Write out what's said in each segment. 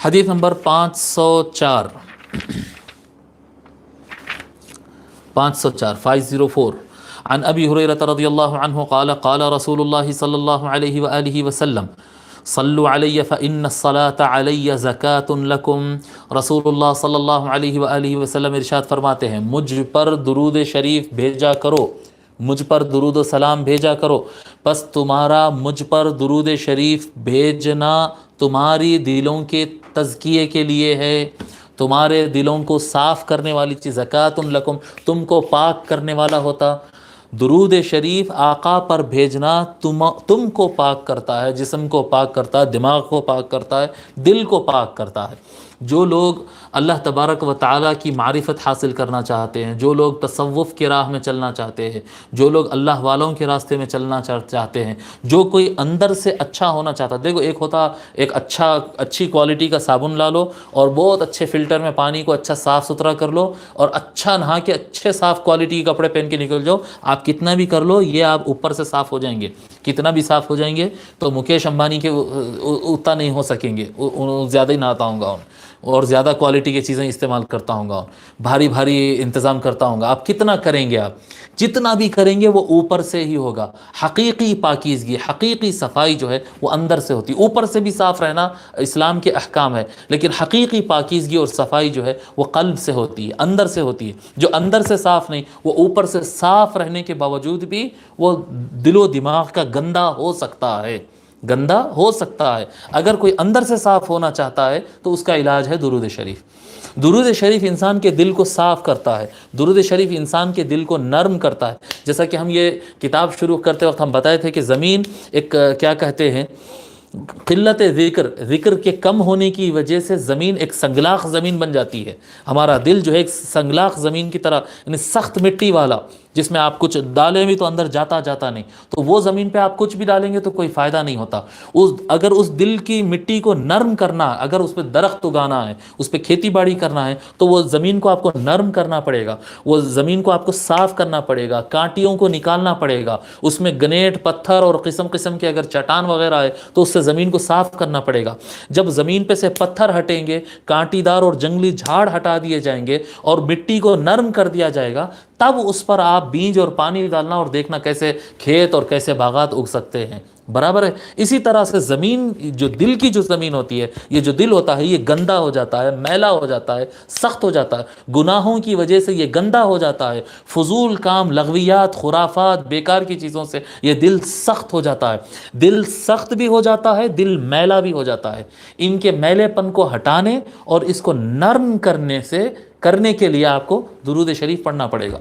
حدیث نمبر 504 504 عن ابی ہریرہ رضی اللہ عنہ قال قال رسول اللہ صلی اللہ علیہ وآلہ وسلم صلوا علی فإن الصلاة علی زکاة لکم۔ رسول اللہ صلی اللہ علیہ وآلہ وسلم ارشاد فرماتے ہیں مجھ پر درود شریف بھیجا کرو، مجھ پر درود و سلام بھیجا کرو، پس تمہارا مجھ پر درود شریف بھیجنا تمہاری دلوں کے تزکیے کے لیے ہے، تمہارے دلوں کو صاف کرنے والی چیز، زکاۃ لکم، تم کو پاک کرنے والا ہوتا۔ درود شریف آقا پر بھیجنا تم کو پاک کرتا ہے، جسم کو پاک کرتا ہے، دماغ کو پاک کرتا ہے، دل کو پاک کرتا ہے۔ جو لوگ اللہ تبارک و تعالیٰ کی معرفت حاصل کرنا چاہتے ہیں، جو لوگ تصوف کی راہ میں چلنا چاہتے ہیں، جو لوگ اللہ والوں کے راستے میں چلنا چاہتے ہیں، جو کوئی اندر سے اچھا ہونا چاہتا ہے، دیکھو ایک اچھی کوالٹی کا صابن لا لو اور بہت اچھے فلٹر میں پانی کو اچھا صاف ستھرا کر لو اور اچھا نہا کے اچھے صاف کوالٹی کے کپڑے پہن کے نکل جاؤ، آپ کتنا بھی کر لو یہ آپ اوپر سے صاف ہو جائیں گے، کتنا بھی صاف ہو جائیں گے تو مکیش امبانی کے اتنا نہیں ہو سکیں گے، زیادہ ہی نہاتا ہوں گا اور زیادہ کوالٹی کی چیزیں استعمال کرتا ہوں گا، بھاری انتظام کرتا ہوں گا۔ آپ کتنا کریں گے، آپ جتنا بھی کریں گے وہ اوپر سے ہی ہوگا۔ حقیقی پاکیزگی، حقیقی صفائی جو ہے وہ اندر سے ہوتی ہے۔ اوپر سے بھی صاف رہنا اسلام کے احکام ہے، لیکن حقیقی پاکیزگی اور صفائی جو ہے وہ قلب سے ہوتی ہے، اندر سے ہوتی ہے۔ جو اندر سے صاف نہیں، وہ اوپر سے صاف رہنے کے باوجود بھی وہ دل و دماغ کا گندا ہو سکتا ہے، گندا ہو سکتا ہے۔ اگر کوئی اندر سے صاف ہونا چاہتا ہے تو اس کا علاج ہے درود شریف۔ درود شریف انسان کے دل کو صاف کرتا ہے، درود شریف انسان کے دل کو نرم کرتا ہے۔ جیسا کہ ہم یہ کتاب شروع کرتے وقت ہم بتائے تھے کہ زمین ایک کیا کہتے ہیں، قلت ذکر کے کم ہونے کی وجہ سے زمین ایک سنگلاخ زمین بن جاتی ہے۔ ہمارا دل جو ہے ایک سنگلاخ زمین کی طرح، یعنی سخت مٹی والا، جس میں آپ کچھ ڈالیں بھی تو اندر جاتا نہیں، تو وہ زمین پہ آپ کچھ بھی ڈالیں گے تو کوئی فائدہ نہیں ہوتا۔ اگر اس دل کی مٹی کو نرم کرنا، اگر اس پہ درخت اگانا ہے، اس پہ کھیتی باڑی کرنا ہے، تو وہ زمین کو آپ کو نرم کرنا پڑے گا، وہ زمین کو آپ کو صاف کرنا پڑے گا، کانٹیوں کو نکالنا پڑے گا، اس میں گنیٹ پتھر اور قسم کے اگر چٹان وغیرہ ہے تو اس سے زمین کو صاف کرنا پڑے گا۔ جب زمین پہ سے پتھر ہٹیں گے، کانٹی دار اور جنگلی جھاڑ ہٹا دیے جائیں گے اور مٹی کو نرم کر دیا جائے گا، تب اس پر آپ بیج اور پانی ڈالنا اور دیکھنا کیسے کھیت اور کیسے باغات اگ سکتے ہیں۔ برابر ہے۔ اسی طرح سے زمین، جو دل کی جو زمین ہوتی ہے، یہ جو دل ہوتا ہے یہ گندا ہو جاتا ہے، میلا ہو جاتا ہے، سخت ہو جاتا ہے، گناہوں کی وجہ سے یہ گندا ہو جاتا ہے، فضول کام، لغویات، خرافات، بیکار کی چیزوں سے یہ دل سخت ہو جاتا ہے۔ دل سخت بھی ہو جاتا ہے، دل میلا بھی ہو جاتا ہے۔ ان کے میلے پن کو ہٹانے اور اس کو نرم کرنے کے لیے آپ کو درود شریف پڑھنا پڑے گا،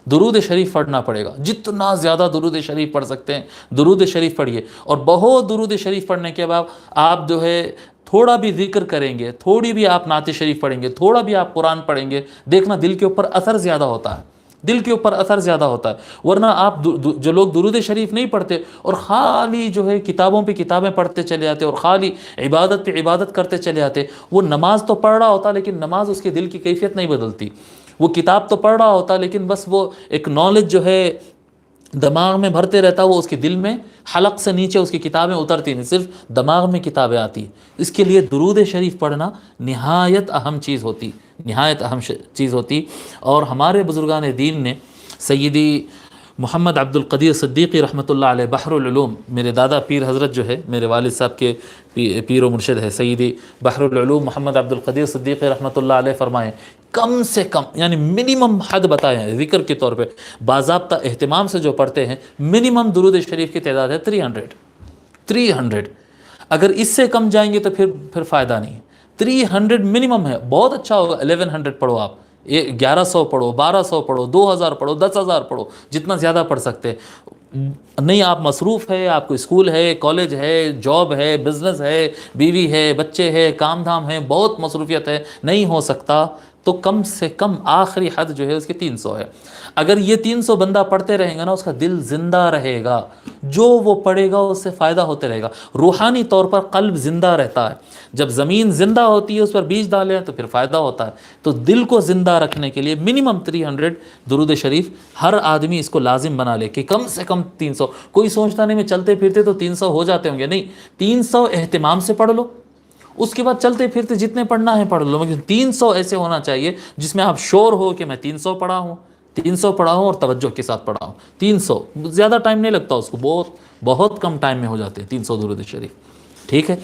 درود شریف پڑھنا پڑے گا۔ جتنا زیادہ درود شریف پڑھ سکتے ہیں درود شریف پڑھیے، اور بہت درود شریف پڑھنے کے بعد آپ جو ہے تھوڑا بھی ذکر کریں گے، تھوڑی بھی آپ نعت شریف پڑھیں گے، تھوڑا بھی آپ قرآن پڑھیں گے، دیکھنا دل کے اوپر اثر زیادہ ہوتا ہے، دل کے اوپر اثر زیادہ ہوتا ہے۔ ورنہ آپ جو لوگ درود شریف نہیں پڑھتے اور خالی جو ہے کتابوں پہ کتابیں پڑھتے چلے جاتے اور خالی عبادت پہ عبادت کرتے چلے جاتے، وہ نماز تو پڑھ رہا ہوتا لیکن نماز اس کے دل کی کیفیت نہیں بدلتی۔ وہ کتاب تو پڑھ رہا ہوتا لیکن بس وہ ایک نالج جو ہے دماغ میں بھرتے رہتا، وہ اس کے دل میں حلق سے نیچے اس کی کتابیں اترتی نہیں، صرف دماغ میں کتابیں آتی۔ اس کے لیے درود شریف پڑھنا نہایت اہم چیز ہوتی، نہایت اہم چیز ہوتی۔ اور ہمارے بزرگان دین نے، سیدی محمد عبد القدیر صدیقی رحمۃ اللہ علیہ بحر العلوم، میرے دادا پیر حضرت جو ہے میرے والد صاحب کے پیر و مرشد ہے، سیدی بحر العلوم محمد عبد القدیر صدیقی رحمۃ اللہ علیہ فرمائیں، کم سے کم یعنی منیمم حد بتائے ہیں ذکر کے طور پہ، باضابطہ اہتمام سے جو پڑھتے ہیں، منیمم درود شریف کی تعداد ہے 300۔ اگر اس سے کم جائیں گے تو پھر فائدہ نہیں ہے۔ 300 منیمم ہے، بہت اچھا ہوگا 1100 پڑھو، آپ 1100 پڑھو، 1200 پڑھو، 2000 پڑھو، 10,000 پڑھو، جتنا زیادہ پڑھ سکتے نہیں۔ آپ مصروف ہے، آپ کو اسکول ہے، کالج ہے، جاب ہے، بزنس ہے، بیوی ہے، بچے ہے، کام دھام ہے، بہت مصروفیت ہے، نہیں ہو سکتا تو کم سے کم آخری حد جو ہے اس کی 300 ہے۔ اگر یہ 300 بندہ پڑھتے رہیں گا نا، اس کا دل زندہ رہے گا، جو وہ پڑھے گا اس سے فائدہ ہوتے رہے گا، روحانی طور پر قلب زندہ رہتا ہے۔ جب زمین زندہ ہوتی ہے اس پر بیج ڈالیں تو پھر فائدہ ہوتا ہے۔ تو دل کو زندہ رکھنے کے لیے منیمم 300 درود شریف ہر آدمی اس کو لازم بنا لے کہ کم سے کم 300۔ کوئی سوچتا نہیں میں چلتے پھرتے تو 300 ہو جاتے ہوں گے، نہیں، 300 اہتمام سے پڑھ لو اس کے بعد چلتے پھرتے جتنے پڑھنا ہے پڑھ لو، لیکن 300 ایسے ہونا چاہیے جس میں آپ شور ہو کہ میں 300 پڑھا ہوں، 300 پڑھا ہوں اور توجہ کے ساتھ پڑھا ہوں۔ 300 زیادہ ٹائم نہیں لگتا اس کو، بہت بہت کم ٹائم میں ہو جاتے ہیں 300 درود شریف، ٹھیک ہے۔